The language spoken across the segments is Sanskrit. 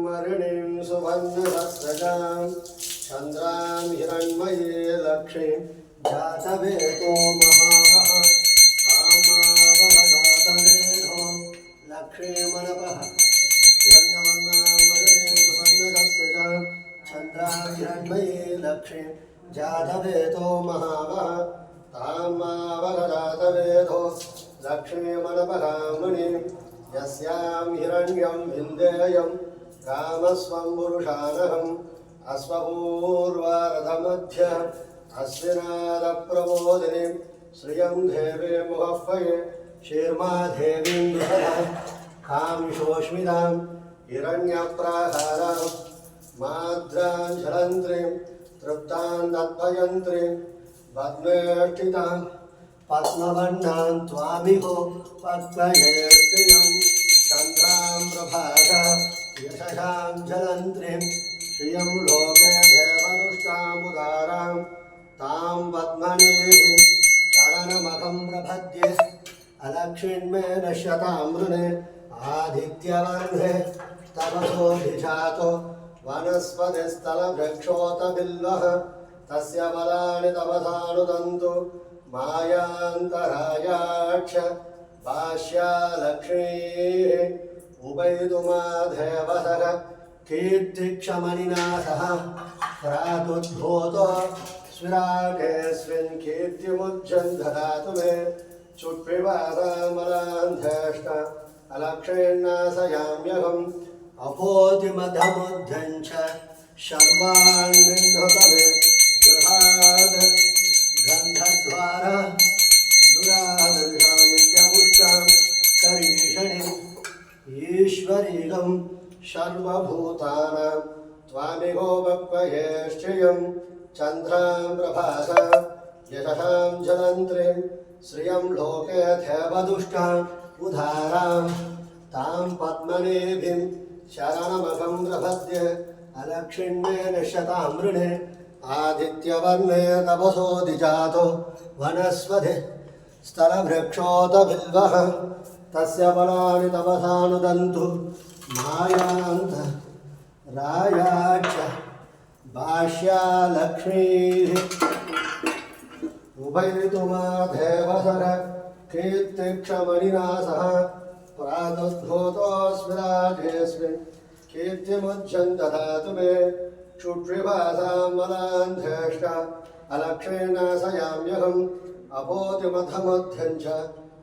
मरुणीं सुवर्णरस्रजां चन्द्रां हिरण्मये लक्ष्मीं जातवेदो महावः कामावः जातवेदो लक्ष्मीमनवः हिरण्यवर्णां मरुणीं सुवर्णरस्रजां चन्द्रां हिरण्मये लक्ष्मीं जातवेदो महावः कामावः जातवेदो लक्ष्मीमनवगामिनीं यस्यां हिरण्यं विन्देयं कामस्वं पुरुषानहम् अश्वपूर्वारथमध्य अश्विनादप्रबोधिनीं श्रियं देवी मुखफये शीर्मा देवीं दुषः कामिषोष्मितां हिरण्यप्राहारां माद्रां झलन्त्रीं तृप्तां तत्पयन्त्रीं पद्मेष्ठितां पद्मवर्णां त्वामिहो पद्मयेत्रियं चन्द्रां प्रभाषा यशसां जलन्त्रीं श्रियं लोके देवदुष्टामुदारां तां पद्मनीं शरणमहं प्रपद्ये अलक्ष्मीन्मे नश्यतां मृणे आदित्यवर्णे तपसोऽभिजातो वनस्पतिस्थलवृक्षोतबिल्वः तस्य बलानि तपसानुदन्तु मायान्तरायाक्ष भाष्या लक्ष्मीः उभयतुमाधेवसः कीर्तिक्षमणिना सह प्रातुद्भूतो स्विराटेऽस्मिन् कीर्तिमुज्जन् ददातु मे चुट्विवादामलान्धेष्ट अलक्षेन्नाशयाम्यहम् अपोतिमधमुद्धं च शर्वान् निह्नत मे गृहात् गन्धद्वारा दुरादर्शां नित्यपुष्टां करीषणिम् ईश्वरीगं सर्वभूतानां त्वामिहो वक्वयेश्चयं चन्द्रां प्रभासा यशसां जलन्त्रीं श्रियं लोके देवदुष्टाम् उदारां तां पद्मनीभिं शरणमहं प्रपद्ये अलक्षिण्ये नश्यतां मृणे आदित्यवर्णे तपसोऽधिजातो वनस्पति स्थलवृक्षोतबिल्वः तस्य फलानि तपसानुदन्तु मायान्त रायाक्ष भाष्या लक्ष्मीः उभयतुमाधेवसर कीर्तिक्षमणिना सह प्रातुद्भूतोऽस्मिराजेऽस्मिन् कीर्तिमुज्जन् ददातु मे क्षुद्विभासां मलान्धेष्ट अलक्षेन्नाशयाम्यहम् अपोतिमधमुद्धं च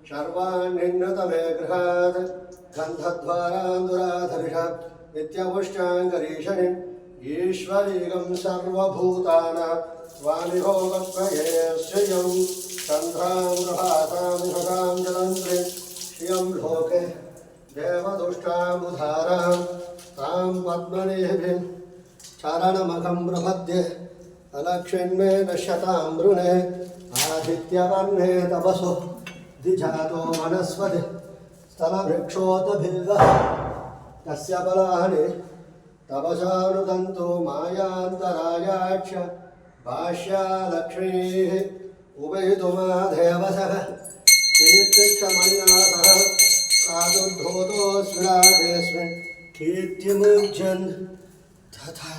शर्वान् निह्नत मे गृहात् गन्धद्वारां दुराधर्ष नित्यपुष्टां करीषणिम् ईश्वरीगं सर्वभूतानां त्वामिहो वक्वयेश्चयं चन्द्रां प्रभासां यशसां जलन्त्रीं श्रियं लोके देवदुष्टामुदारां तां पद्मनीभिं चरणमहं प्रपद्ये अलक्षिण्ये नश्यतां मृणे आदित्यवर्णे तपसो द्विजातो वनस्पति स्थलवृक्षोतबिल्वः तस्य फलानि तपसानुदन्तु मायान्तरायाक्ष भाष्या लक्ष्मीः उभयतुमाधेवसः कीर्तिक्षमणिना सह प्रादुर्भूतोऽस्मिराटेऽस्मिन् कीर्तिमुज्जन् तथा